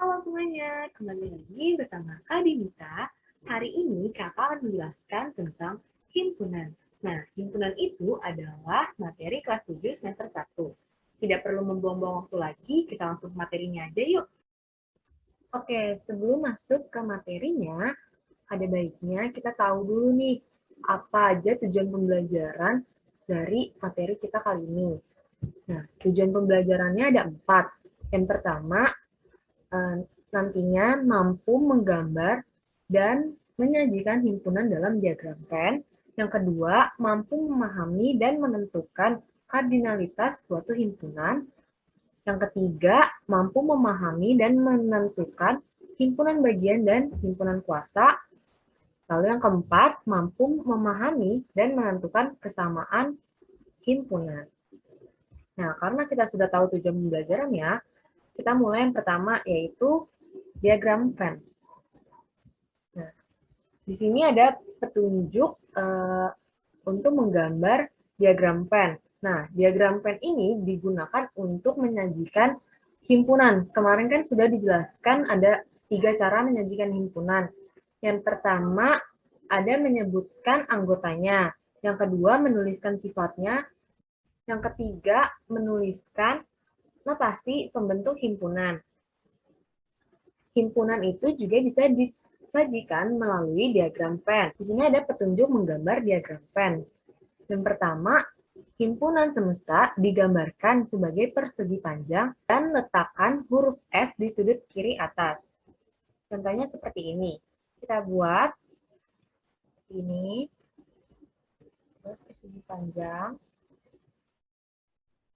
Halo semuanya, kembali lagi bersama Kak Dinita. Hari ini Kakak akan menjelaskan tentang himpunan. Nah, himpunan itu adalah materi kelas 7 semester 1. Tidak perlu membuang-buang waktu lagi, kita langsung ke materinya aja yuk. Oke, sebelum masuk ke materinya, ada baiknya kita tahu dulu nih, apa aja tujuan pembelajaran dari materi kita kali ini. Nah, tujuan pembelajarannya ada 4. Yang pertama, nantinya mampu menggambar dan menyajikan himpunan dalam diagram Venn. Yang kedua, mampu memahami dan menentukan kardinalitas suatu himpunan. Yang ketiga, mampu memahami dan menentukan himpunan bagian dan himpunan kuasa. Lalu yang keempat, mampu memahami dan menentukan kesamaan himpunan. Nah, karena kita sudah tahu tujuan pembelajarannya, kita mulai yang pertama, yaitu diagram Venn. Nah, di sini ada petunjuk untuk menggambar diagram Venn. Nah, diagram Venn ini digunakan untuk menyajikan himpunan. Kemarin kan sudah dijelaskan ada 3 cara menyajikan himpunan. Yang pertama, ada menyebutkan anggotanya. Yang kedua, menuliskan sifatnya. Yang ketiga, menuliskan notasi pembentuk himpunan. Himpunan itu juga bisa disajikan melalui diagram Venn. Di sini ada petunjuk menggambar diagram Venn. Yang pertama, himpunan semesta digambarkan sebagai persegi panjang dan letakkan huruf S di sudut kiri atas. Contohnya seperti ini. Kita buat ini persegi panjang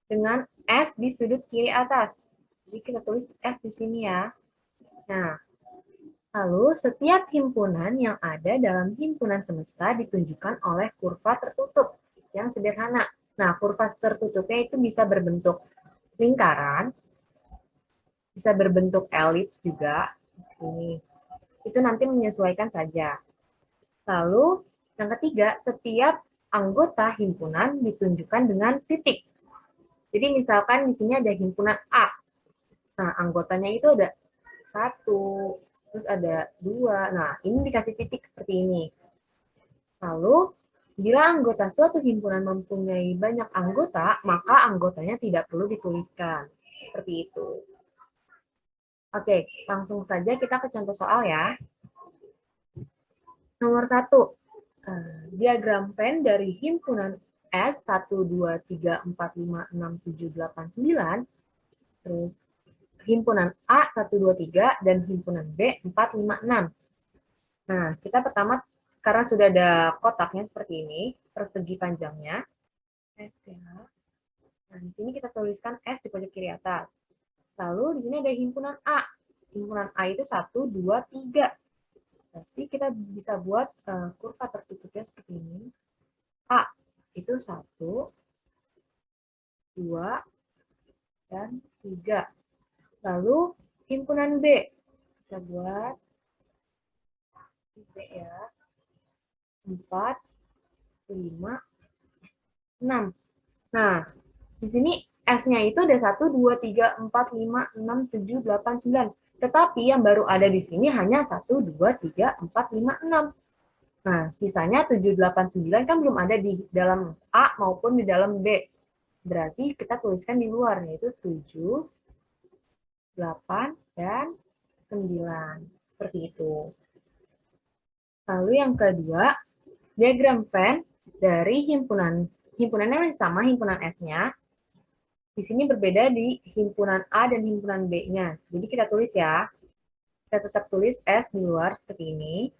dengan S di sudut kiri atas. Jadi kita tulis S di sini ya. Nah, lalu, setiap himpunan yang ada dalam himpunan semesta ditunjukkan oleh kurva tertutup yang sederhana. Nah, kurva tertutupnya itu bisa berbentuk lingkaran, bisa berbentuk elips juga. Ini. Itu nanti menyesuaikan saja. Lalu, yang ketiga, setiap anggota himpunan ditunjukkan dengan titik. Jadi, misalkan di sini ada himpunan A. Nah, anggotanya itu ada 1, terus ada 2. Nah, ini dikasih titik seperti ini. Lalu, bila anggota suatu himpunan mempunyai banyak anggota, maka anggotanya tidak perlu dituliskan. Seperti itu. Oke, langsung saja kita ke contoh soal ya. Nomor 1. Diagram Venn dari himpunan S 1, 2, 3, 4, 5, 6, 7, 8, 9. Terus himpunan A 1, 2, 3 dan himpunan B 4, 5, 6. Nah, kita pertama karena sudah ada kotaknya seperti ini, persegi panjangnya, S ya. Nah, di sini kita tuliskan S di pojok kiri atas. Lalu di sini ada himpunan A. Himpunan A itu 1, 2, 3. Berarti kita bisa buat kurva tertutupnya seperti ini. A itu 1, 2, dan 3. Lalu himpunan B. Kita buat B ya. 4, 5, 6. Nah, di sini S-nya itu ada 1, 2, 3, 4, 5, 6, 7, 8, 9. Tetapi yang baru ada di sini hanya 1, 2, 3, 4, 5, 6. Nah, sisanya 7, 8, 9 kan belum ada di dalam A maupun di dalam B. Berarti kita tuliskan di luar, yaitu 7, 8, dan 9. Seperti itu. Lalu yang kedua, diagram Venn dari himpunannya masih sama, himpunan S-nya. Di sini berbeda di himpunan A dan himpunan B-nya. Jadi kita tulis ya. Kita tetap tulis S di luar seperti ini.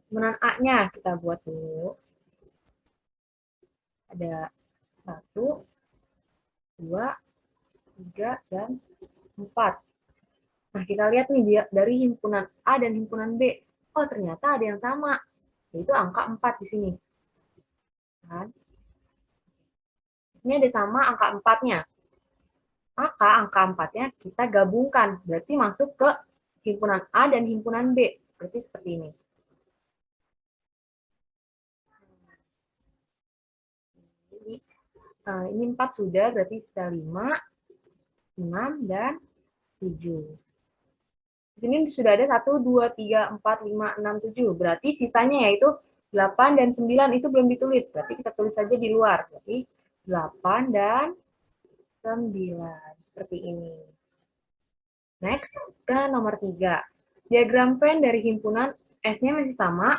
Himpunan A-nya kita buat dulu. Ada 1, 2, 3, dan 4. Nah, kita lihat nih dari himpunan A dan himpunan B. Oh, ternyata ada yang sama. Yaitu angka 4 di sini. Kan? Di sini ada sama angka 4-nya. Maka angka 4-nya kita gabungkan. Berarti masuk ke himpunan A dan himpunan B. Berarti seperti ini. Jadi, ini 4 sudah, berarti sisa 5, 6, dan 7. Di sini sudah ada 1, 2, 3, 4, 5, 6, 7. Berarti sisanya yaitu 8 dan 9 itu belum ditulis. Berarti kita tulis saja di luar. Berarti 8 dan 9. Seperti ini. Next, ke nomor 3. Diagram Venn dari himpunan S-nya masih sama.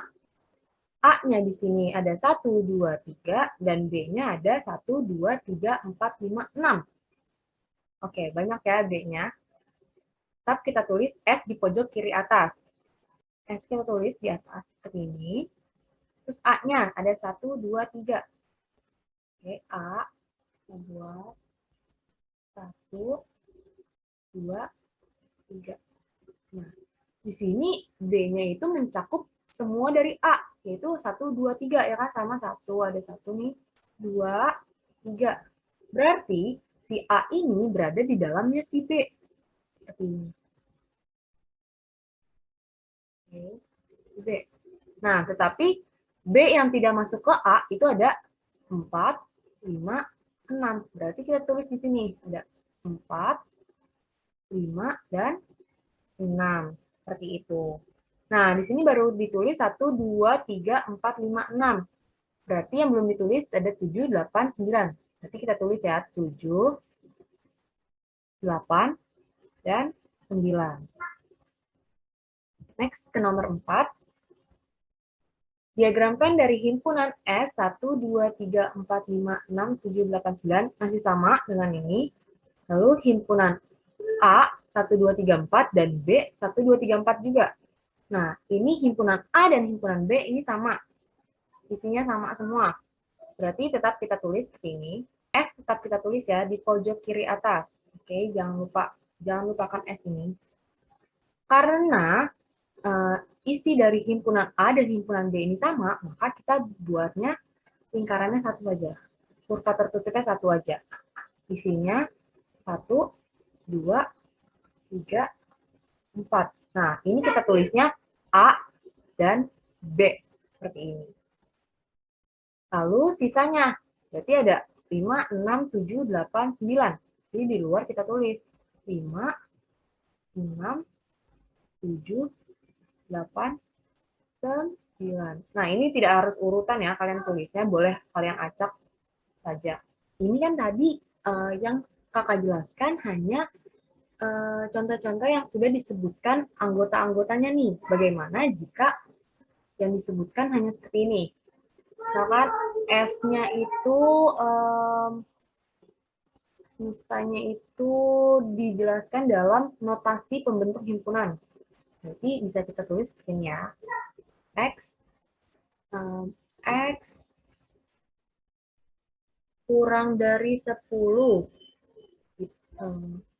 A-nya di sini ada 1, 2, 3. Dan B-nya ada 1, 2, 3, 4, 5, 6. Oke, banyak ya B-nya. Tetap kita tulis S di pojok kiri atas. S kita tulis di atas seperti ini. Terus A-nya ada 1, 2, 3. Oke, A, kita buat 1, 2, 3. Nah, di sini B-nya itu mencakup semua dari A, yaitu 1, 2, 3, ya kan? Sama 1, ada 1 nih, 2, 3. Berarti si A ini berada di dalamnya si B. Seperti ini. Oke, B. Nah, tetapi B yang tidak masuk ke A itu ada 4, 5, 6. Berarti kita tulis di sini ada 4, 5, dan 6. Seperti itu. Nah, di sini baru ditulis 1, 2, 3, 4, 5, 6. Berarti yang belum ditulis ada 7, 8, 9. Berarti kita tulis ya 7, 8, dan 9. Next ke nomor 4. Diagram Venn dari himpunan S 1, 2, 3, 4, 5, 6, 7, 8, 9 masih sama dengan ini. Lalu himpunan A 1, 2, 3, 4 dan B 1, 2, 3, 4 juga. Nah, ini himpunan A dan himpunan B ini sama. Isinya sama semua. Berarti tetap kita tulis seperti ini. S tetap kita tulis ya di pojok kiri atas. Oke, jangan lupakan S ini. Karena isi dari himpunan A dan himpunan B ini sama, maka kita buatnya lingkarannya satu saja. Kurva tertutupnya satu aja. Isinya 1, 2, 3, 4. Nah, ini kita tulisnya A dan B. Seperti ini. Lalu sisanya, berarti ada 5, 6, 7, 8, 9. Jadi di luar kita tulis 5, 6, 7, 8, 9. Nah, ini tidak harus urutan ya, kalian tulisnya, boleh kalian acak saja. Ini kan tadi yang kakak jelaskan hanya contoh-contoh yang sudah disebutkan anggota-anggotanya nih. Bagaimana jika yang disebutkan hanya seperti ini? Misalkan S-nya itu misalnya itu dijelaskan dalam notasi pembentuk himpunan. Jadi bisa kita tulis seperti ini ya. X kurang dari 10.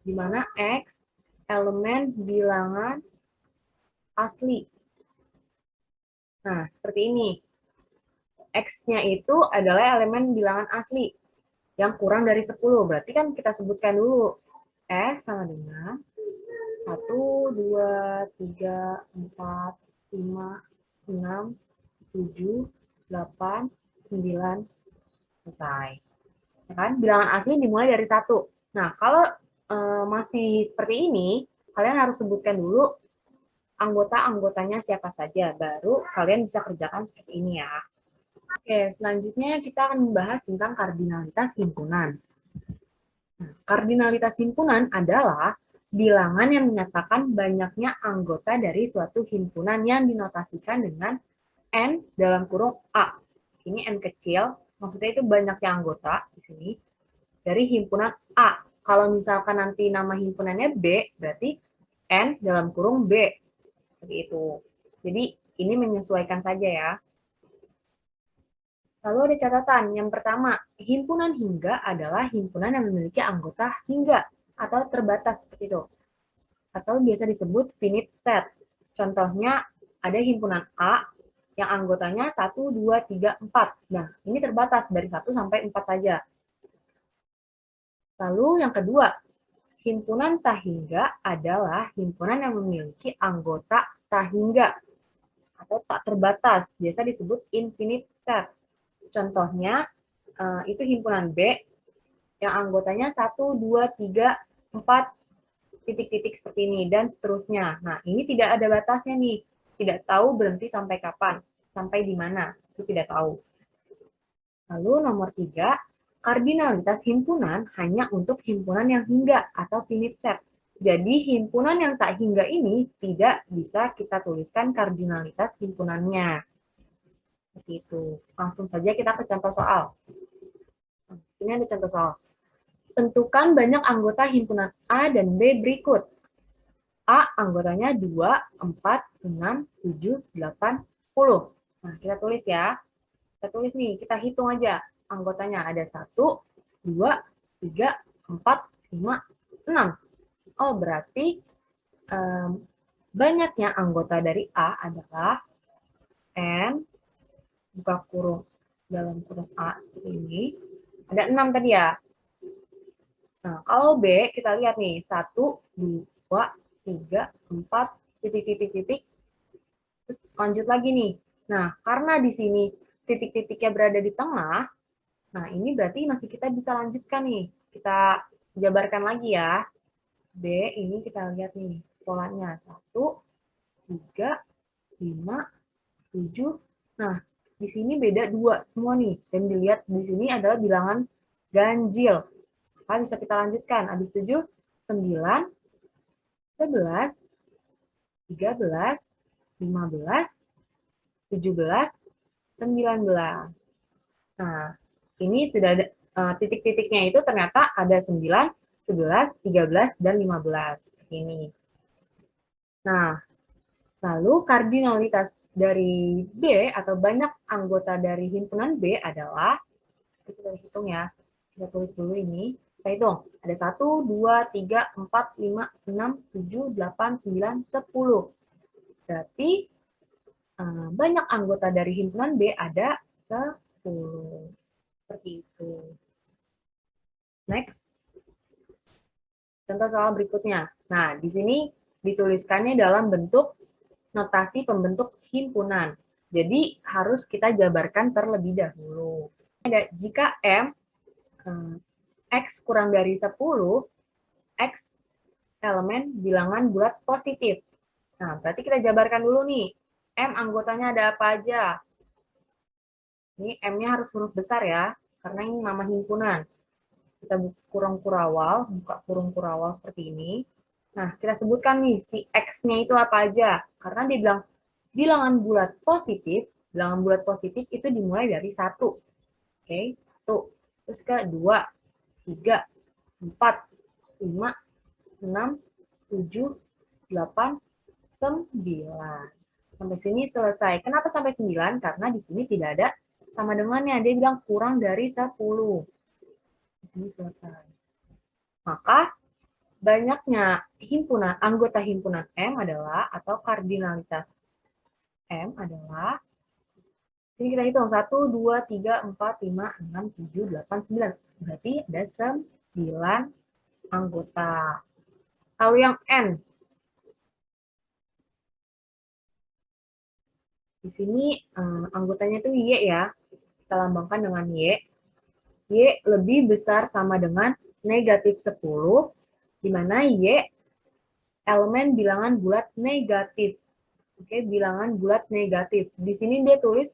Di mana X elemen bilangan asli. Nah, seperti ini. X-nya itu adalah elemen bilangan asli yang kurang dari 10. Berarti kan kita sebutkan dulu. S sama dengan 1, 2, 3, 4, 5, 6, 7, 8, 9, selesai. Ya kan? Bilangan asli dimulai dari 1. Nah, kalau masih seperti ini, kalian harus sebutkan dulu anggota-anggotanya siapa saja. Baru kalian bisa kerjakan seperti ini ya. Oke, selanjutnya kita akan membahas tentang kardinalitas himpunan. Nah, kardinalitas himpunan adalah bilangan yang menyatakan banyaknya anggota dari suatu himpunan yang dinotasikan dengan N dalam kurung A. Ini N kecil, maksudnya itu banyaknya anggota di sini dari himpunan A. Kalau misalkan nanti nama himpunannya B, berarti N dalam kurung B. Seperti itu. Jadi ini menyesuaikan saja ya. Lalu ada catatan. Yang pertama, himpunan hingga adalah himpunan yang memiliki anggota hingga atau terbatas seperti itu. Atau biasa disebut finite set. Contohnya ada himpunan A yang anggotanya 1, 2, 3, 4. Nah, ini terbatas dari 1 sampai 4 saja. Lalu yang kedua, himpunan tahingga adalah himpunan yang memiliki anggota tahingga atau tak terbatas, biasa disebut infinite set. Contohnya itu himpunan B yang anggotanya 1, 2, 3, 4, titik-titik seperti ini, dan seterusnya. Nah, ini tidak ada batasnya nih. Tidak tahu berhenti sampai kapan, sampai di mana, itu tidak tahu. Lalu nomor 3, kardinalitas himpunan hanya untuk himpunan yang hingga atau finite set. Jadi himpunan yang tak hingga ini tidak bisa kita tuliskan kardinalitas himpunannya. Seperti itu. Langsung saja kita ke contoh soal. Ini ada contoh soal. Tentukan banyak anggota himpunan A dan B berikut. A anggotanya 2, 4, 6, 7, 8, 10. Nah, kita tulis ya. Kita tulis nih, kita hitung aja. Anggotanya ada 1, 2, 3, 4, 5, 6. Oh, berarti banyaknya anggota dari A adalah N, buka kurung dalam kurung A seperti ini. Ada 6 tadi ya. Nah, kalau B, kita lihat nih. 1, 2, 3, 4, titik-titik-titik. Lanjut lagi nih. Nah, karena di sini titik-titiknya berada di tengah, nah ini berarti masih kita bisa lanjutkan nih. Kita jabarkan lagi ya. B, ini kita lihat nih polanya. 1, 3, 5, 7. Nah, di sini beda 2 semua nih. Dan dilihat di sini adalah bilangan ganjil. Nah, bisa kita lanjutkan. Habis 7, 9, 11, 13, 15, 17, 19. Nah, ini sudah ada titik-titiknya itu ternyata ada 9, 11, 13, dan 15. Ini. Nah, lalu kardinalitas dari B atau banyak anggota dari himpunan B adalah, kita hitung ya, kita tulis dulu ini, kita hitung, ada 1, 2, 3, 4, 5, 6, 7, 8, 9, 10. Berarti banyak anggota dari himpunan B ada 10. Seperti itu. Next. Contoh soal berikutnya. Nah, di sini dituliskannya dalam bentuk notasi pembentuk himpunan. Jadi, harus kita jabarkan terlebih dahulu. Jika M, X kurang dari 10, X elemen bilangan bulat positif. Nah, berarti kita jabarkan dulu nih. M anggotanya ada apa aja? Ini M-nya harus huruf besar ya, karena ini nama himpunan. Kita buka kurung kurawal seperti ini. Nah, kita sebutkan nih, si X-nya itu apa aja. Karena dia bilang, bilangan bulat positif itu dimulai dari 1. Oke, 1. Terus ke 2, 3, 4, 5, 6, 7, 8, 9. Sampai sini selesai. Kenapa sampai 9? Karena di sini tidak ada sama dengannya. Dia bilang kurang dari 10. Ini selesai. Maka banyaknya anggota himpunan M adalah, atau kardinalitas M adalah, ini kita hitung 1, 2, 3, 4, 5, 6, 7, 8, 9. Berarti ada 9 anggota. Lalu yang N. Di sini anggotanya itu Y ya. Kita lambangkan dengan Y. Y lebih besar sama dengan negatif 10, di mana Y elemen bilangan bulat negatif. Oke, bilangan bulat negatif. Di sini dia tulis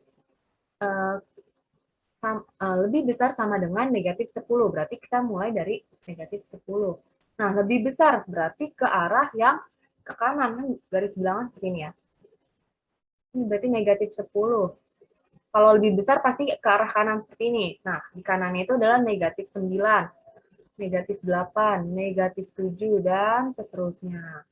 lebih besar sama dengan negatif 10. Berarti kita mulai dari negatif 10. Nah, lebih besar berarti ke arah yang ke kanan. Garis bilangan seperti ini ya. Ini berarti negatif 10. Kalau lebih besar pasti ke arah kanan seperti ini. Nah, di kanannya itu adalah negatif 9, negatif 8, negatif 7, dan seterusnya.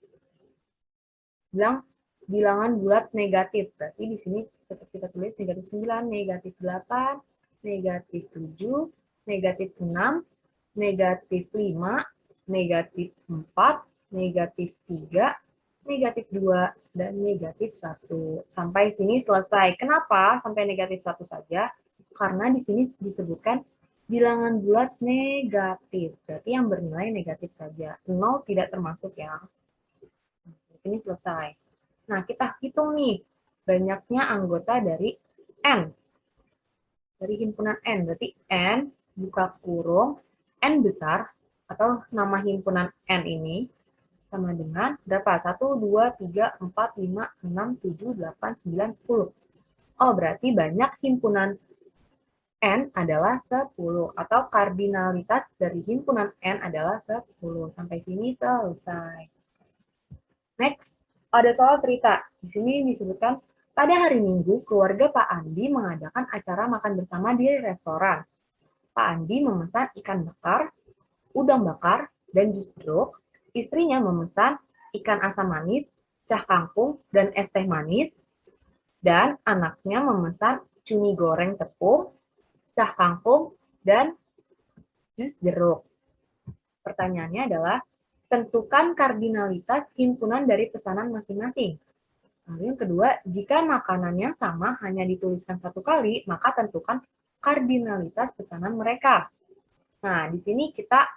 Bilangan bulat negatif. Berarti di sini tetap kita tulis negatif 9, negatif 8, negatif 7, negatif 6, negatif 5, negatif 4, negatif 3, negatif 2, dan negatif 1. Sampai sini selesai. Kenapa sampai negatif 1 saja? Karena di sini disebutkan bilangan bulat negatif. Berarti yang bernilai negatif saja. 0 tidak termasuk ya. Ini selesai. Nah, kita hitung nih banyaknya anggota dari N. Dari himpunan N. Berarti N, buka kurung, N besar, atau nama himpunan N ini, sama dengan berapa? 1, 2, 3, 4, 5, 6, 7, 8, 9, 10. Oh, berarti banyak himpunan N adalah 10. Atau kardinalitas dari himpunan N adalah 10. Sampai sini selesai. Next, ada soal cerita. Di sini disebutkan, pada hari Minggu, keluarga Pak Andi mengadakan acara makan bersama di restoran. Pak Andi memesan ikan bakar, udang bakar, dan jus jeruk. Istrinya memesan ikan asam manis, cah kangkung, dan es teh manis. Dan anaknya memesan cumi goreng tepung, cah kangkung, dan jus jeruk. Pertanyaannya adalah, tentukan kardinalitas himpunan dari pesanan masing-masing. Lalu yang kedua, jika makanannya sama hanya dituliskan satu kali, maka tentukan kardinalitas pesanan mereka. Nah, di sini kita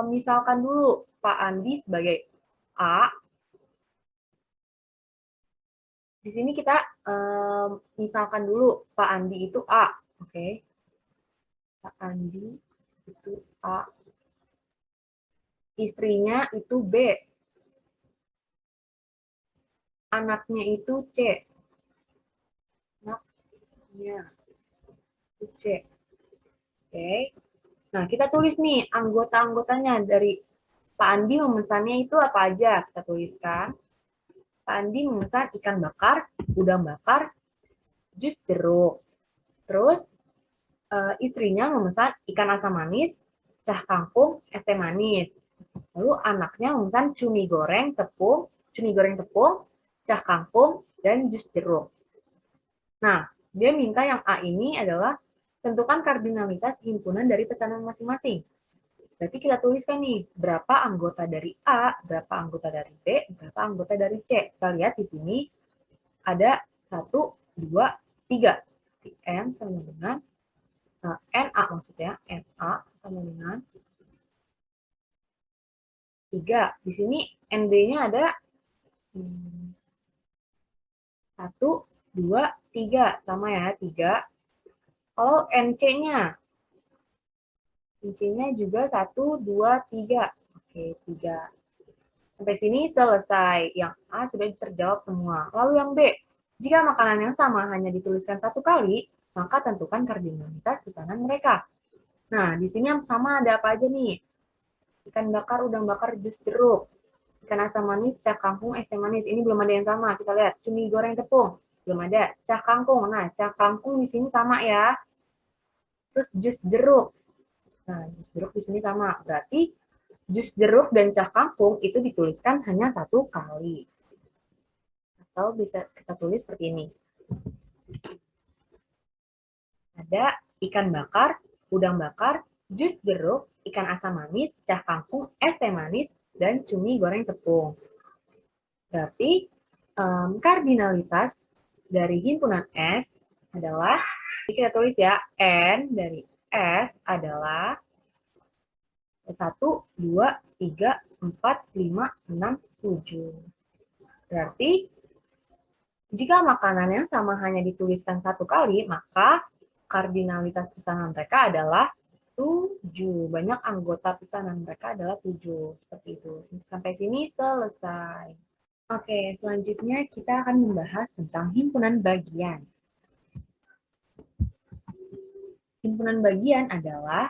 misalkan dulu Pak Andi sebagai A. Di sini kita misalkan dulu Pak Andi itu A. Oke. Pak Andi itu A. Istrinya itu B. Anaknya itu C. Anaknya itu C. Oke. Nah, kita tulis nih anggota-anggotanya dari Pak Andi memesannya itu apa aja? Kita tuliskan. Pak Andi memesan ikan bakar, udang bakar, jus jeruk. Terus istrinya memesan ikan asam manis, cah kangkung, es teh manis. Lalu anaknya memesan cumi goreng tepung, cah kangkung, dan jus jeruk. Nah, dia minta yang A ini adalah tentukan kardinalitas himpunan dari pesanan masing-masing. Berarti kita tuliskan nih, berapa anggota dari A, berapa anggota dari B, berapa anggota dari C. Kita lihat di sini ada 1, 2, 3. N sama dengan NA maksudnya, NA sama dengan 3. Di sini NB-nya ada 1, 2, 3. Sama ya, 3. Kalau NC-nya juga 1, 2, 3. Oke, 3. Sampai sini selesai. Yang A sudah terjawab semua. Lalu yang B, jika makanan yang sama hanya dituliskan satu kali, maka tentukan kardinalitas pesanan mereka. Nah, di sini yang sama ada apa aja nih? Ikan bakar, udang bakar, jus jeruk. Ikan asam manis, cah kangkung, es teh manis. Ini belum ada yang sama. Kita lihat, cumi goreng tepung. Belum ada. Cah kangkung. Nah, cah kangkung di sini sama ya. Terus jus jeruk. Nah, jus jeruk di sini sama. Berarti jus jeruk dan cah kangkung itu dituliskan hanya satu kali. Atau bisa kita tulis seperti ini. Ada ikan bakar, udang bakar, jus jeruk, ikan asam manis, cah kangkung, es teh manis, dan cumi goreng tepung. Berarti kardinalitas dari himpunan S adalah, kita tulis ya, N dari S adalah 1, 2, 3, 4, 5, 6, 7. Berarti, jika makanan yang sama hanya dituliskan satu kali, maka kardinalitas pesanan mereka adalah 7. Banyak anggota pesanan mereka adalah 7. Seperti itu. Sampai sini selesai. Oke, selanjutnya kita akan membahas tentang himpunan bagian. Himpunan bagian adalah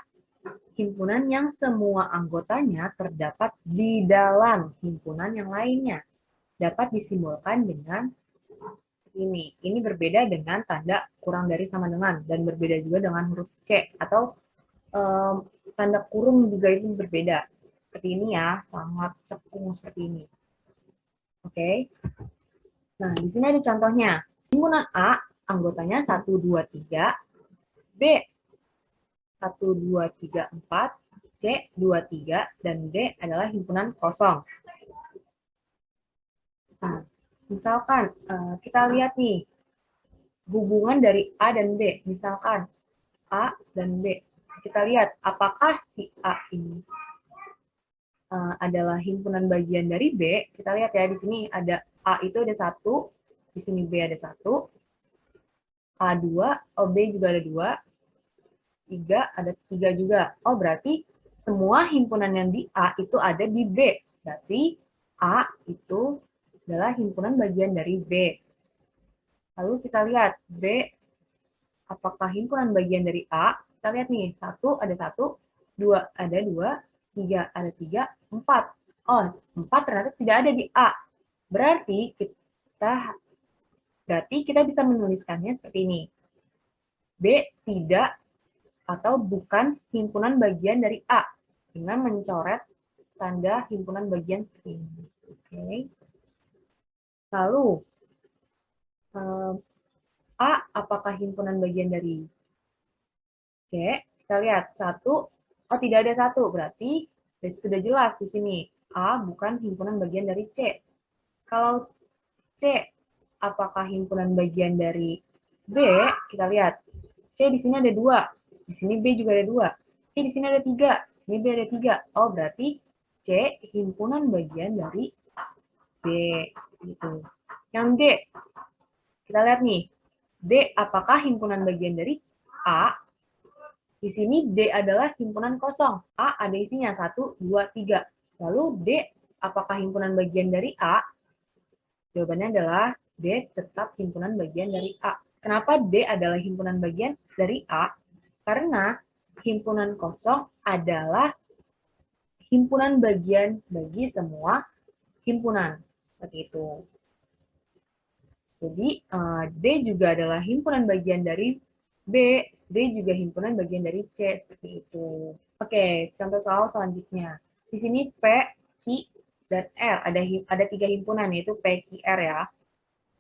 himpunan yang semua anggotanya terdapat di dalam himpunan yang lainnya. Dapat disimbolkan dengan ini. Ini berbeda dengan tanda kurang dari sama dengan, dan berbeda juga dengan huruf C, atau tanda kurung juga itu berbeda. Seperti ini ya, sangat cekung seperti ini. Oke. Nah, di sini ada contohnya. Himpunan A, anggotanya 1, 2, 3. B, 1, 2, 3, 4. C, 2, 3. Dan D adalah himpunan kosong. Nah, misalkan kita lihat nih, hubungan dari A dan B. Misalkan A dan B. Kita lihat apakah si A ini adalah himpunan bagian dari B. Kita lihat ya, di sini ada A itu ada 1, di sini B ada 1, A2, oh B juga ada 2, 3 ada 3 juga. Oh berarti semua himpunan yang di A itu ada di B. Berarti A itu adalah himpunan bagian dari B. Lalu kita lihat B apakah himpunan bagian dari A. Kita lihat nih, 1 ada 1, 2 ada 2, 3 ada 3, 4. Oh, 4 ternyata tidak ada di A. Berarti kita bisa menuliskannya seperti ini. B tidak atau bukan himpunan bagian dari A dengan mencoret tanda himpunan bagian seperti ini. Oke. Lalu A apakah himpunan bagian dari C? Kita lihat 1, oh tidak ada 1, berarti sudah jelas di sini A bukan himpunan bagian dari C. Kalau C apakah himpunan bagian dari B? Kita lihat C di sini ada 2, di sini B juga ada 2, C di sini ada 3, di sini B ada 3. Oh, berarti C himpunan bagian dari B. Seperti itu. Yang D, kita lihat nih, D apakah himpunan bagian dari A? Di sini D adalah himpunan kosong. A ada isinya 1, 2, 3. Lalu D apakah himpunan bagian dari A? Jawabannya adalah D tetap himpunan bagian dari A. Kenapa D adalah himpunan bagian dari A? Karena himpunan kosong adalah himpunan bagian bagi semua himpunan. Seperti itu. Jadi, D juga adalah himpunan bagian dari B, D juga himpunan bagian dari C, seperti itu. Oke, contoh soal selanjutnya. Di sini P, Q, dan R. Ada 3 himpunan, yaitu P, Q, R ya.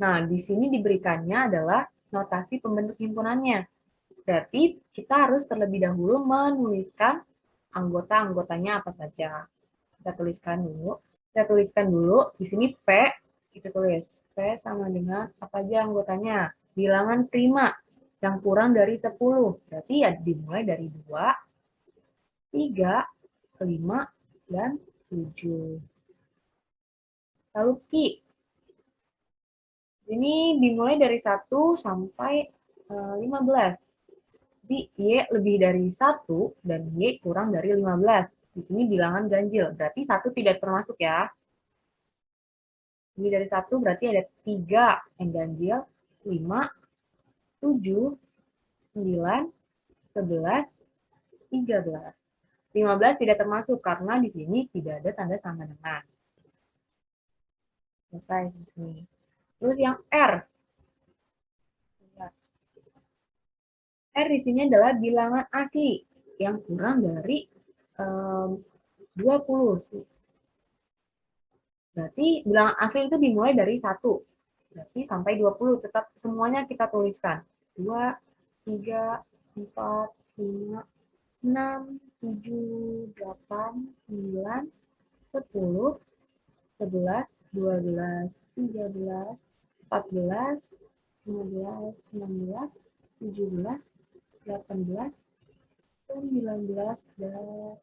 Nah, di sini diberikannya adalah notasi pembentuk himpunannya. Berarti kita harus terlebih dahulu menuliskan anggota-anggotanya apa saja. Kita tuliskan dulu. Di sini P, kita tulis P sama dengan apa aja anggotanya. Bilangan prima yang kurang dari 10. Berarti ya dimulai dari 2, 3, 5, dan 7. Lalu Q. Ini dimulai dari 1 sampai 15. Jadi Y lebih dari 1 dan Y kurang dari 15. Di sini bilangan ganjil, berarti 1 tidak termasuk ya. Lebih dari 1 berarti ada 3 yang ganjil, 5, 7, 9, 11, 13. 15 tidak termasuk karena di sini tidak ada tanda sama dengan. Selesai di sini. Terus yang R. R di sini adalah bilangan asli yang kurang dari 20. Berarti bilangan asli itu dimulai dari 1. Berarti sampai 20 tetap semuanya kita tuliskan. 2, 3, 4, 5, 6, 7, 8, 9, 10, 11, 12, 13, 14, 15, 16, 17, 18, 19, dan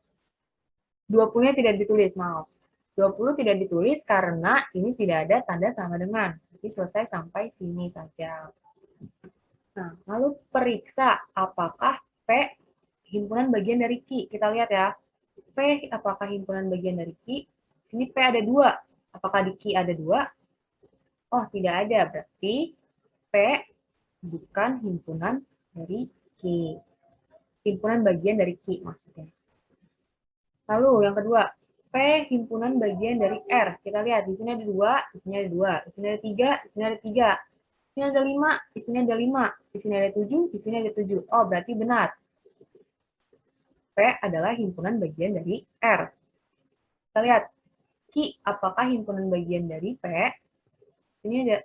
20-nya tidak ditulis, maaf. 20 tidak ditulis karena ini tidak ada tanda sama dengan. Jadi selesai sampai sini saja. Nah, lalu periksa apakah P himpunan bagian dari Q. Kita lihat ya. P apakah himpunan bagian dari Q? Sini P ada 2. Apakah di Q ada 2? Oh, tidak ada. Berarti P bukan himpunan dari Q. Himpunan bagian dari Q maksudnya. Lalu yang kedua, P himpunan bagian dari R. Kita lihat, di sini ada 2, di sini ada 2, di sini ada 3, di sini ada 3. Di sini ada 5, di sini ada 5, di sini ada 7, di sini ada 7. Oh, berarti benar. P adalah himpunan bagian dari R. Kita lihat, Q apakah himpunan bagian dari P? Di sini ada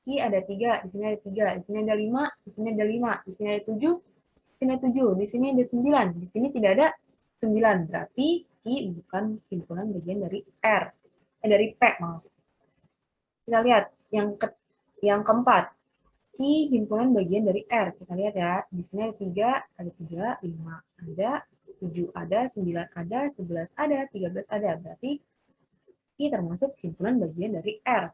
Q ada 3, di sini ada 3, di sini ada 5, di sini ada 5, di sini ada 7, di sini ada 7, di sini ada 9, di sini tidak ada 9. Berarti Q bukan himpunan bagian dari R. Dari P, maaf. Kita lihat yang keempat. Q himpunan bagian dari R. Kita lihat ya. Di sini ada 3, ada 3, 5 ada, 7 ada, 9 ada, 11 ada, 13 ada. Berarti Q termasuk himpunan bagian dari R.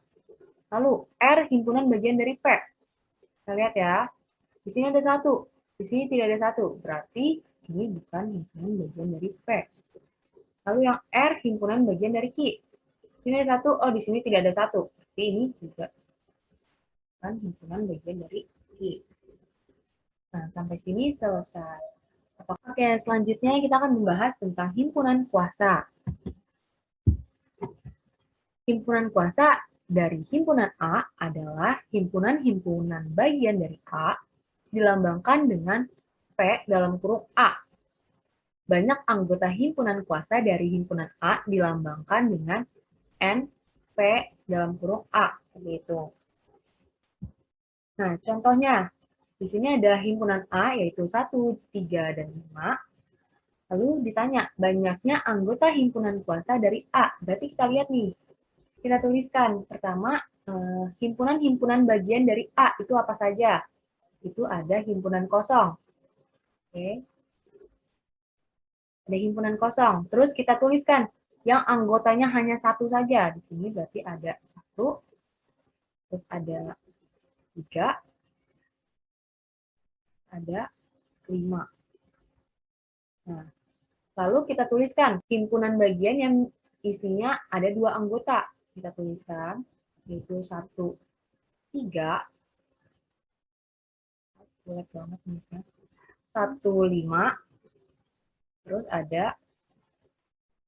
Lalu R himpunan bagian dari P. Kita lihat ya. Di sini ada 1, di sini tidak ada 1. Berarti ini bukan himpunan bagian dari P. Lalu yang R himpunan bagian dari Q. Ini ada satu, oh di sini tidak ada satu. Jadi ini juga kan himpunan bagian dari I. Nah, sampai sini selesai. Oke, selanjutnya kita akan membahas tentang himpunan kuasa. Himpunan kuasa dari himpunan A adalah himpunan-himpunan bagian dari A dilambangkan dengan P dalam kurung A. Banyak anggota himpunan kuasa dari himpunan A dilambangkan dengan N, P dalam kurung A. Seperti itu. Nah, contohnya, di sini ada himpunan A yaitu 1, 3, dan 5. Lalu ditanya, banyaknya anggota himpunan kuasa dari A. Berarti kita lihat nih, kita tuliskan. Pertama, himpunan-himpunan bagian dari A itu apa saja? Itu ada himpunan kosong. Oke. Ada himpunan kosong. Terus kita tuliskan yang anggotanya hanya satu saja. Di sini berarti ada 1, terus ada 3, ada 5. Nah, lalu kita tuliskan himpunan bagian yang isinya ada 2 anggota. Kita tuliskan, yaitu 1, 3, bulat banget nih, 1, 5, terus ada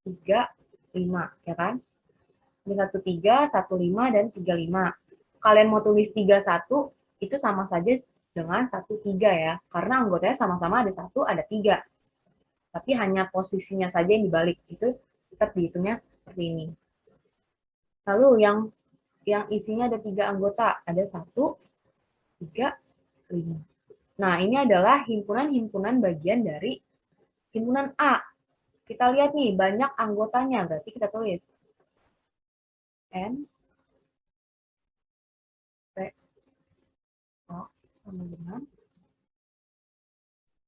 3, 5, ya kan? Ini 1, 3, 1, 5, dan 3, 5. Kalian mau tulis 3, 1, itu sama saja dengan 1, 3 ya. Karena anggotanya sama-sama ada 1, ada 3. Tapi hanya posisinya saja yang dibalik. Itu tetap dihitungnya seperti ini. Lalu yang isinya ada 3 anggota. Ada 1, 3, 5. Nah, ini adalah himpunan-himpunan bagian dari himpunan A. Kita lihat nih, banyak anggotanya. Berarti kita tulis N, P, O, sama dengan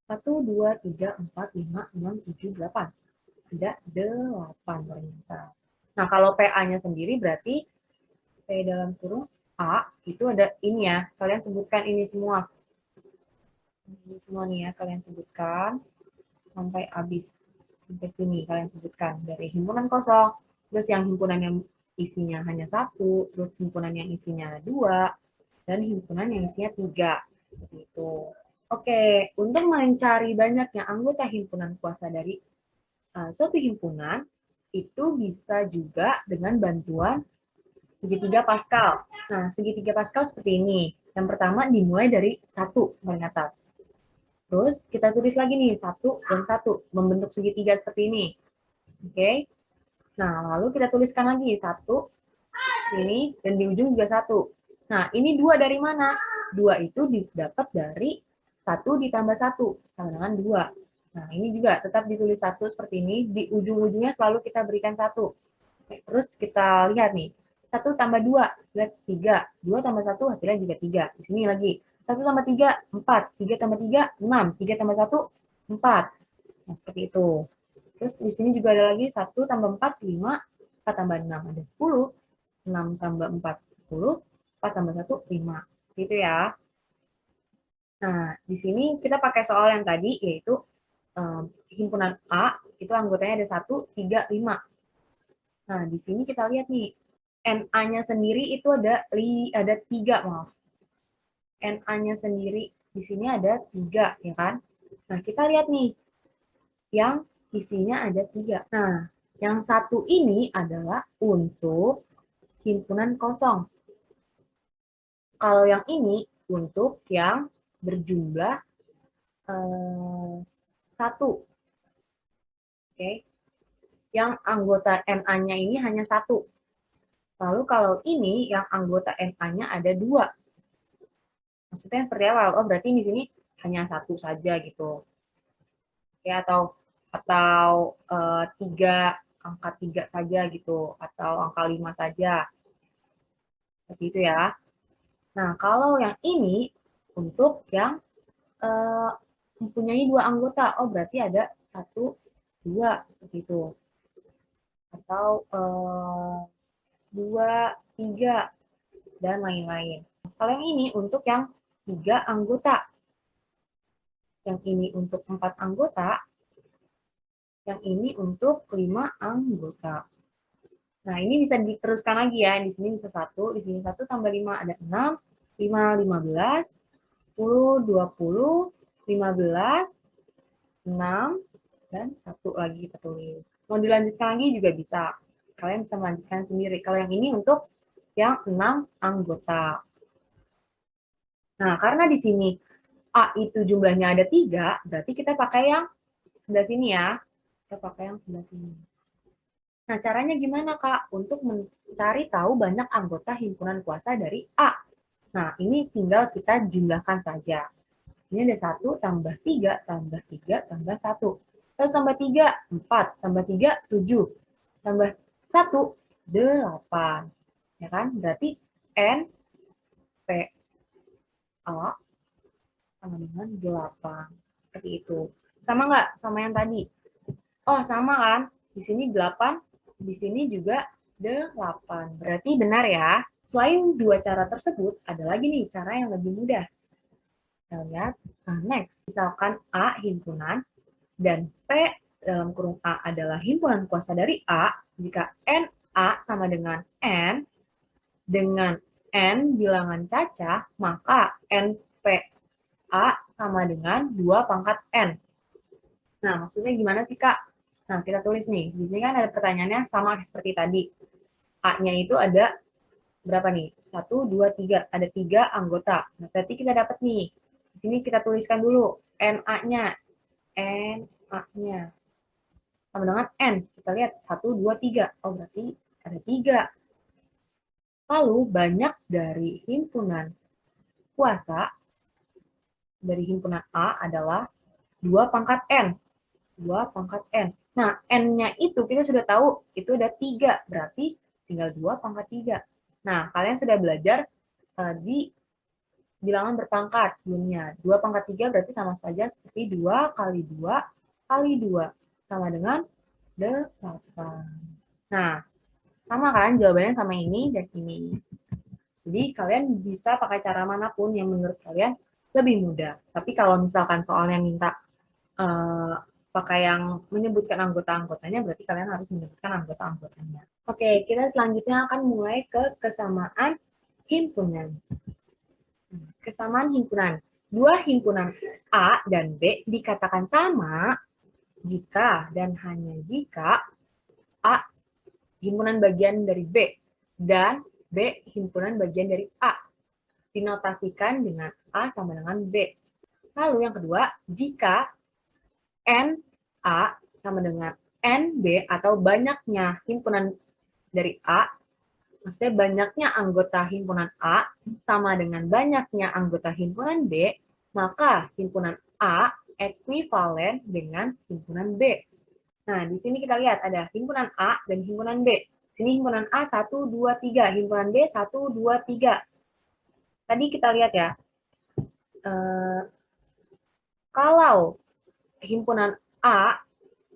1, 2, 3, 4, 5, 6, 7, 8. Ada 8 ternyata. Nah, kalau PA-nya sendiri berarti P dalam kurung A itu ada ini ya. Kalian sebutkan ini semua. Ini semua nih ya, kalian sebutkan sampai habis. Sampai sini kalian sebutkan. Dari himpunan kosong, terus yang himpunan yang isinya hanya 1, terus himpunan yang isinya 2, dan himpunan yang isinya 3. Seperti itu. Oke, untuk mencari banyaknya anggota himpunan kuasa dari suatu himpunan, itu bisa juga dengan bantuan segitiga Pascal. Nah, segitiga Pascal seperti ini. Yang pertama dimulai dari 1 paling atas. Terus kita tulis lagi nih, 1 dan 1, membentuk segitiga seperti ini. Oke. Nah, lalu kita tuliskan lagi, 1, ini, dan di ujung juga 1. Nah, ini 2 dari mana? 2 itu didapat dari 1 ditambah 1, sama dengan 2. Nah, ini juga tetap ditulis 1 seperti ini, di ujung-ujungnya selalu kita berikan 1. Terus kita lihat nih, 1 tambah 2, lihat 3. 2 tambah 1, hasilnya juga 3. Di sini lagi, 1 tambah 3, 4. 3 tambah 3, 6. 3 tambah 1, 4. Nah, seperti itu. Terus di sini juga ada lagi 1 tambah 4, 5. 4 tambah 6, ada 10. 6 tambah 4, 10. 4 tambah 1, 5. Gitu ya. Nah, di sini kita pakai soal yang tadi, yaitu himpunan A, itu anggotanya ada 1, 3, 5. Nah, di sini kita lihat nih, NA-nya sendiri itu ada 3, maaf. NA-nya sendiri di sini ada 3, ya kan? Nah, kita lihat nih, yang isinya ada 3. Nah, yang satu ini adalah untuk himpunan kosong. Kalau yang ini untuk yang berjumlah 1. Oke. Yang anggota NA-nya ini hanya 1. Lalu kalau ini yang anggota NA-nya ada 2. Maksudnya seperti apa? Oh, berarti di sini hanya 1 saja gitu. Oke, atau 3, angka 3 saja gitu, atau angka 5 saja. Seperti itu ya. Nah, kalau yang ini untuk yang mempunyai 2 anggota, oh berarti ada 1, 2, seperti itu. Atau 2, 3, dan lain-lain. Kalau yang ini untuk yang 3 anggota. Yang ini untuk 4 anggota. Yang ini untuk 5 anggota. Nah, ini bisa diteruskan lagi ya. Di sini bisa 1, di sini 1 tambah 5 ada 6, 5, 15, 10, 20, 15, 6, dan 1 lagi kita tulis. Mau dilanjutkan lagi juga bisa. Kalian bisa melanjutkan sendiri. Kalau yang ini untuk yang 6 anggota. Nah, karena di sini A itu jumlahnya ada 3, berarti kita pakai yang sebelah sini ya. Kita pakai yang sebelah sini. Nah, caranya gimana, Kak? Untuk mencari tahu banyak anggota himpunan kuasa dari A. Nah, ini tinggal kita jumlahkan saja. Ini ada 1 tambah 3 tambah 3 tambah 1. 1 tambah 3, 4. Tambah 3, 7. Tambah 1, 8. Ya kan? Berarti N, P, A sama dengan 8. Seperti itu. Sama nggak sama yang tadi? Oh, sama kan? Di sini 8, di sini juga 8. Berarti benar ya. Selain dua cara tersebut, ada lagi nih cara yang lebih mudah. Kita lihat. Nah, next. Misalkan A himpunan dan P dalam kurung A adalah himpunan kuasa dari A, jika NA sama dengan N, dengan N bilangan cacah, maka NPA sama dengan 2 pangkat N. Nah, maksudnya gimana sih, Kak? Nah, kita tulis nih. Di sini kan ada pertanyaannya sama seperti tadi. A-nya itu ada berapa nih? 1, 2, 3. Ada 3 anggota. Nah, berarti kita dapat nih. Di sini kita tuliskan dulu NA-nya. NA-nya. Sama dengan N. Kita lihat 1, 2, 3. Oh, berarti ada 3. Lalu, banyak dari himpunan kuasa dari himpunan A adalah 2 pangkat N. 2 pangkat N. Nah, N-nya itu kita sudah tahu, itu ada 3. Berarti tinggal 2 pangkat 3. Nah, kalian sudah belajar di bilangan berpangkat sebelumnya. 2 pangkat 3 berarti sama saja seperti 2 kali 2 kali 2. Sama dengan 8. Nah, sama kan jawabannya sama ini dan ini. Jadi kalian bisa pakai cara manapun yang menurut kalian lebih mudah. Tapi kalau misalkan soalnya minta pakai yang menyebutkan anggota-anggotanya, berarti kalian harus menyebutkan anggota-anggotanya. Oke, kita selanjutnya akan mulai ke kesamaan himpunan. Kesamaan himpunan. Dua himpunan A dan B dikatakan sama jika dan hanya jika A himpunan bagian dari B dan B himpunan bagian dari A. Dinotasikan dengan A sama dengan B. Lalu yang kedua, jika NA sama dengan NB atau banyaknya himpunan dari A, maksudnya banyaknya anggota himpunan A sama dengan banyaknya anggota himpunan B, maka himpunan A ekuivalen dengan himpunan B. Nah, di sini kita lihat ada himpunan A dan himpunan B. Sini himpunan A 1, 2, 3, himpunan B 1, 2, 3. Tadi kita lihat ya, kalau himpunan A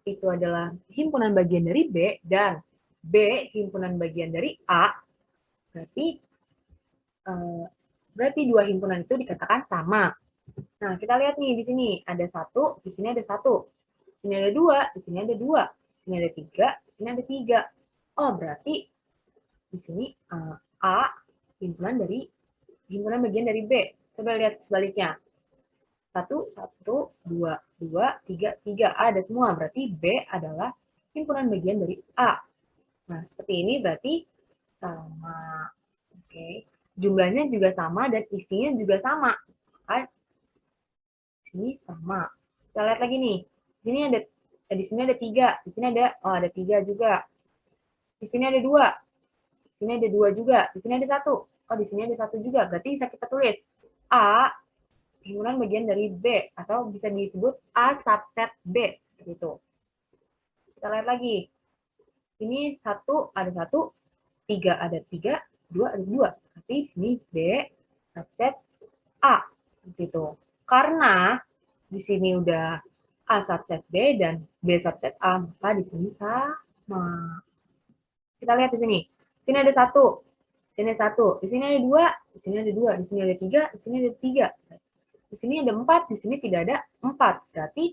itu adalah himpunan bagian dari B dan B himpunan bagian dari A, berarti dua himpunan itu dikatakan sama. Nah, kita lihat nih di sini ada 1, di sini ada 1. Di sini ada 2, di sini ada 2. Di sini ada 3, di sini ada 3. Oh, berarti di sini A himpunan bagian dari B. Coba lihat sebaliknya. 1, 1, 2, 2, 3, 3. A ada semua, berarti B adalah himpunan bagian dari A. Nah, seperti ini berarti sama. Oke. Jumlahnya juga sama dan isinya juga sama. Ini sama. Kita lihat lagi nih. Di sini ada 3, di sini ada 3 juga. Di sini ada 2. Di sini ada 2 juga. Di sini ada 1. Oh, di sini ada 1 juga. Berarti bisa kita tulis A himpunan bagian dari B atau bisa disebut A subset B gitu. Kita lihat lagi. Ini 1 ada 1, 3 ada 3, 2 ada 2. Berarti ini B subset A gitu. Karena di sini udah A subset B dan B subset A, maka di sini sama. Kita lihat di sini. Di sini ada 1, di sini ada 1, di sini ada 2, di sini ada 2, di sini ada 3, di sini ada 3. Di sini ada 4, di sini tidak ada 4. Berarti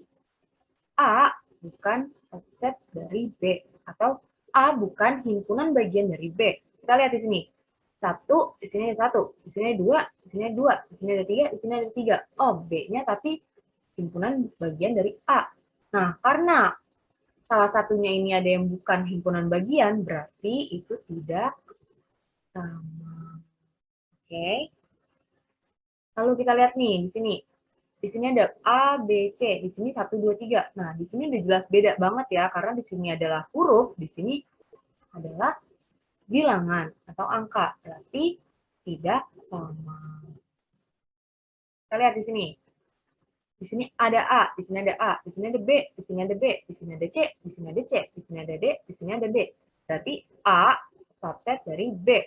A bukan subset dari B atau A bukan himpunan bagian dari B. Kita lihat di sini. 1, di sini ada 1, di sini ada 2, di sini ada 2, di sini ada 3, di sini ada 3. Oh, B-nya tapi himpunan bagian dari A. Nah, karena salah satunya ini ada yang bukan himpunan bagian, berarti itu tidak sama. Oke. Lalu kita lihat nih di sini. Di sini ada A, B, C. Di sini 1, 2, 3. Nah, di sini udah jelas beda banget ya, karena di sini adalah huruf, di sini adalah bilangan atau angka. Berarti tidak sama. Kita lihat di sini. Di sini ada A, di sini ada A, di sini ada B, di sini ada B, di sini ada C, di sini ada C, di sini ada D, di sini ada D. Berarti A subset dari B.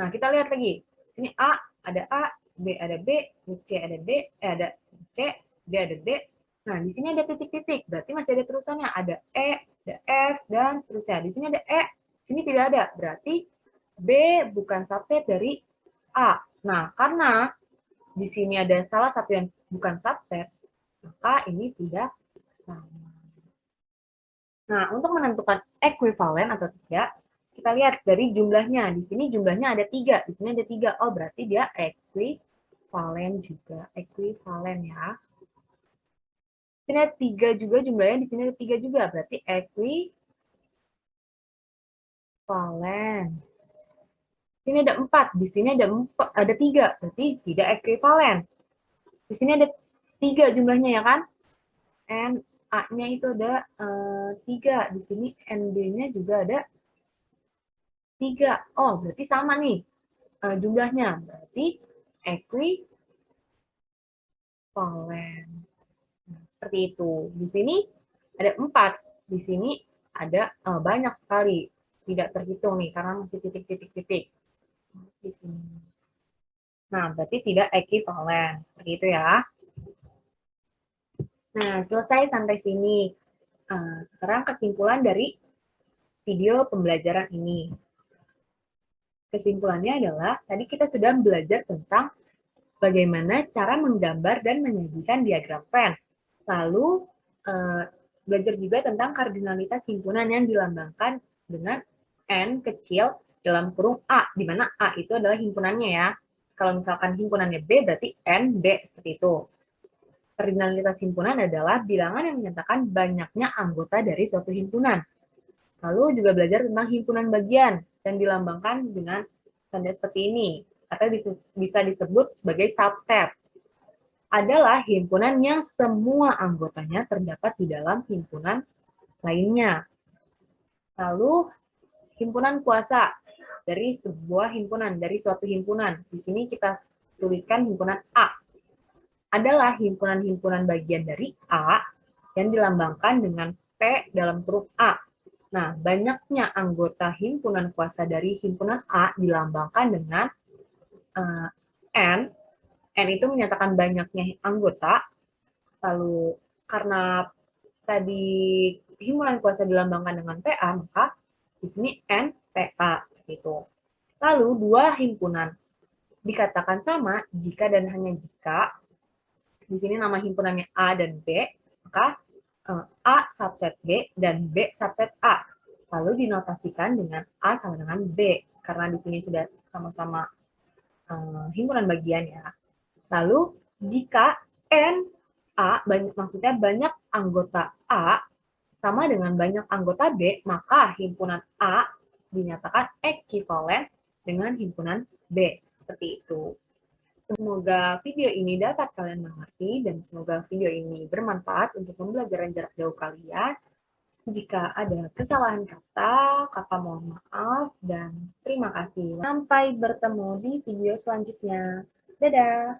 Nah, kita lihat lagi. Ini A, ada A, B ada B, C ada D, ada C, D ada D. Nah, di sini ada titik-titik. Berarti masih ada terusannya. Ada E, ada F, dan seterusnya. Di sini ada E, di sini tidak ada. Berarti B bukan subset dari A. Nah, karena di sini ada salah satu yang bukan subset, maka ini tidak sama. Nah, untuk menentukan ekuivalen atau tidak, kita lihat dari jumlahnya. Di sini jumlahnya ada 3, di sini ada 3. Oh, berarti dia ekuivalen juga. Ekuivalen ya. Di sini ada 3 juga jumlahnya, di sini ada 3 juga. Berarti ekuivalen. Di sini ada 4, di sini ada 3. Berarti tidak ekuivalen. Di sini ada 3 jumlahnya ya kan? N A-nya itu ada 3. Di sini NB-nya juga ada 3. Oh, berarti sama nih jumlahnya. Berarti ekuivalen. Nah, seperti itu. Di sini ada 4. Di sini ada banyak sekali. Tidak terhitung nih, karena masih titik-titik-titik. Nah, berarti tidak ekuivalen. Seperti itu ya. Nah, selesai sampai sini. Sekarang kesimpulan dari video pembelajaran ini. Kesimpulannya adalah, tadi kita sudah belajar tentang bagaimana cara menggambar dan menyajikan diagram Venn. Lalu, belajar juga tentang kardinalitas himpunan yang dilambangkan dengan N kecil dalam kurung A, di mana A itu adalah himpunannya ya. Kalau misalkan himpunannya B, berarti N, B, seperti itu. Kardinalitas himpunan adalah bilangan yang menyatakan banyaknya anggota dari suatu himpunan. Lalu juga belajar tentang himpunan bagian dan dilambangkan dengan tanda seperti ini, atau bisa disebut sebagai subset. Adalah himpunan yang semua anggotanya terdapat di dalam himpunan lainnya. Lalu himpunan kuasa dari sebuah himpunan, dari suatu himpunan. Di sini kita tuliskan himpunan A. Adalah himpunan-himpunan bagian dari A yang dilambangkan dengan P dalam huruf A. Nah, banyaknya anggota himpunan kuasa dari himpunan A dilambangkan dengan N. N itu menyatakan banyaknya anggota. Lalu, karena tadi himpunan kuasa dilambangkan dengan PA, maka di sini N, PA, seperti itu. Lalu, dua himpunan dikatakan sama jika dan hanya jika di sini nama himpunannya A dan B, maka A subset B dan B subset A. Lalu dinotasikan dengan A sama dengan B, karena di sini sudah sama-sama himpunan bagian ya. Lalu jika N A, maksudnya banyak anggota A sama dengan banyak anggota B, maka himpunan A dinyatakan ekivalen dengan himpunan B. Seperti itu. Semoga video ini dapat kalian mengerti dan semoga video ini bermanfaat untuk pembelajaran jarak jauh kalian. Jika ada kesalahan kata, kakak mohon maaf dan terima kasih. Sampai bertemu di video selanjutnya. Dadah!